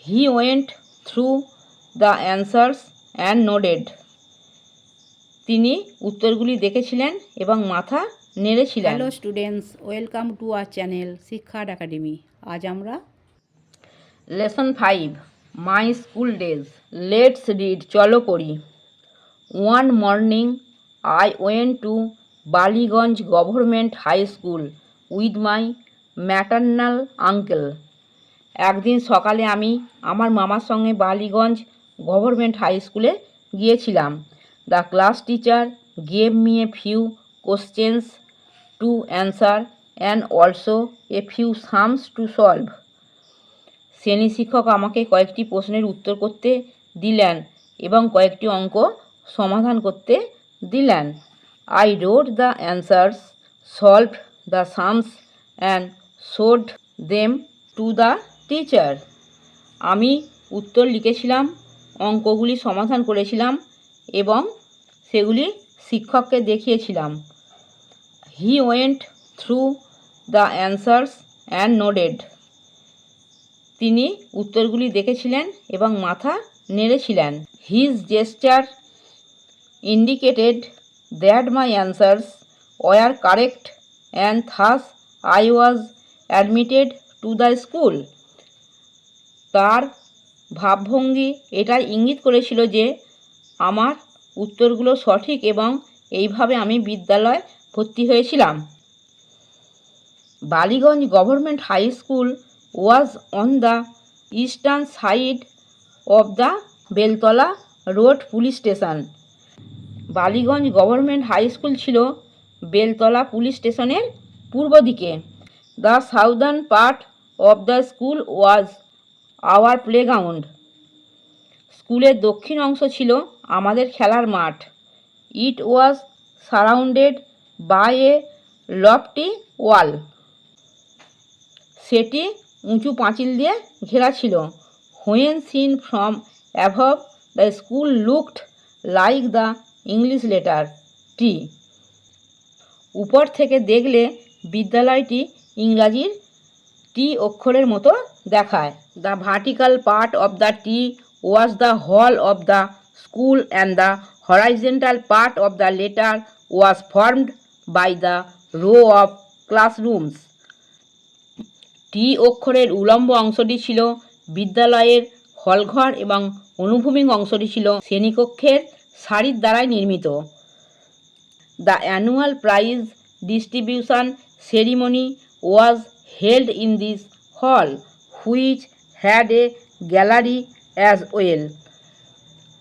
He went through the answers and nodded. তিনি উত্তরগুলি দেখেছিলেন এবং মাথা নেড়েছিলেন। Hello students, welcome to our channel শিক্ষার একাডেমি। আজ আমরা lesson 5 my school days. Let's read, চলো পড়ি। One morning I went to Ballygunge government high school with my maternal uncle. একদিন সকালে আমি আমার মামার সঙ্গে বালিগঞ্জ গভর্নমেন্ট হাই স্কুলে গিয়েছিলাম। The class teacher gave me a few questions to answer and also a few sums to solve. শ্রেণী শিক্ষক আমাকে কয়েকটি প্রশ্নের উত্তর করতে দিলেন এবং কয়েকটি অঙ্ক সমাধান করতে দিলেন। I wrote the answers, solve the sums and showed them to the teacher. আমি উত্তর লিখেছিলাম, অঙ্কগুলি সমাধান করেছিলাম এবং সেগুলি শিক্ষককে দেখিয়েছিলাম। He went through the answers and nodded. তিনি উত্তরগুলি দেখেছিলেন এবং মাথা নেড়েছিলেন। His gesture indicated that my answers were correct and thus I was admitted to the school. তার ভাবভঙ্গি এটাই ইঙ্গিত করেছিল যে আমার উত্তরগুলো সঠিক এবং এইভাবে আমি বিদ্যালয়ে ভর্তি হয়েছিলাম। Ballygunge government high school was on the eastern side of the Beltala road police station. Ballygunge government high school ছিল বেলতলা পুলিশ স্টেশনের পূর্ব দিকে। The southern part of the school was our playground. স্কুলের দক্ষিণ অংশ ছিল আমাদের খেলার মাঠ। It was surrounded by a lofty wall. সেটি উঁচু পাঁচিল দিয়ে ঘেরা ছিল। When seen from above the school looked like the English letter টি। উপর থেকে দেখলে বিদ্যালয়টি ইংরাজির টি অক্ষরের মতো দেখায়। The vertical part of the T was the hall of the school and the horizontal part of the letter was formed by the row of classrooms. T অক্ষরের উলম্ব অংশটি ছিল বিদ্যালয়ের হলঘর এবং অনুভূমিক অংশটি ছিল শ্রেণীকক্ষের সারির দ্বারাই নির্মিত। The annual prize distribution ceremony was held in this hall which had a gallery as well.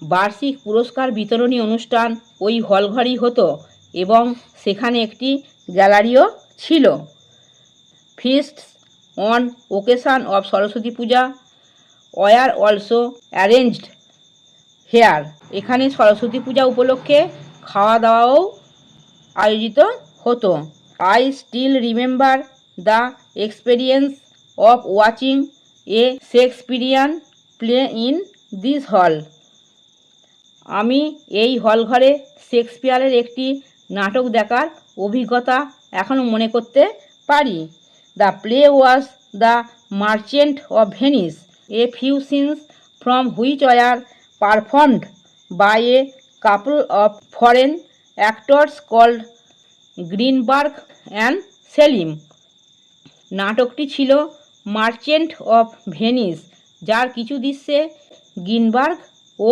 বার্ষিক পুরস্কার বিতরণী অনুষ্ঠান ওই হলঘরই হতো এবং সেখানে একটি গ্যালারিও ছিল। Feasts on occasion of Saraswati Puja were also arranged here. এখানে সরস্বতী পূজা উপলক্ষে খাওয়া দাওয়াও আয়োজিত হতো। I still remember the experience of watching a Shakespearean play in this hall. আমি এই হলঘরে শেক্সপিয়ারের একটি নাটক দেখার অভিজ্ঞতা এখনও মনে করতে পারি। The play was the merchant of Venice, a few scenes from which were performed by a couple of foreign actors called Greenberg and Selim. নাটকটি ছিল মার্চেন্ট অফ ভেনিস, যার কিছু দৃশ্যে গ্রিনবার্গ ও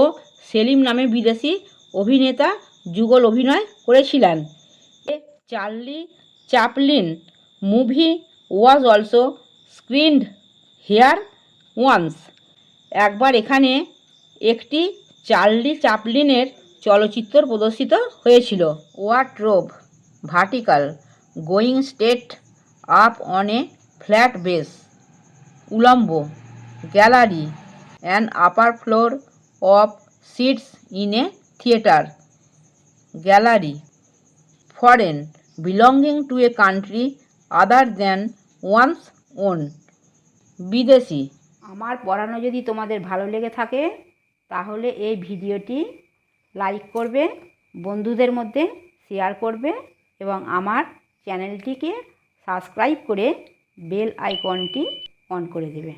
সেলিম নামে বিদেশি অভিনেতা যুগল অভিনয় করেছিলেন। A Charlie Chaplin movie was also screened here once. একবার এখানে একটি চার্লি চ্যাপলিনের চলচ্চিত্র প্রদর্শিত হয়েছিল। Wardrobe vertical going straight up on a flat base. উলম্ব gallery an upper floor of seats in a theatre. Gallery foreign belonging to a country other than one's own. বিদেশি। আমার পড়ানো যদি তোমাদের ভালো লেগে থাকে তাহলে এই ভিডিওটি লাইক করবে, বন্ধুদের মধ্যে শেয়ার করবে এবং আমার চ্যানেলটিকে সাবস্ক্রাইব করে বেল আইকনটি অন করে দেবে।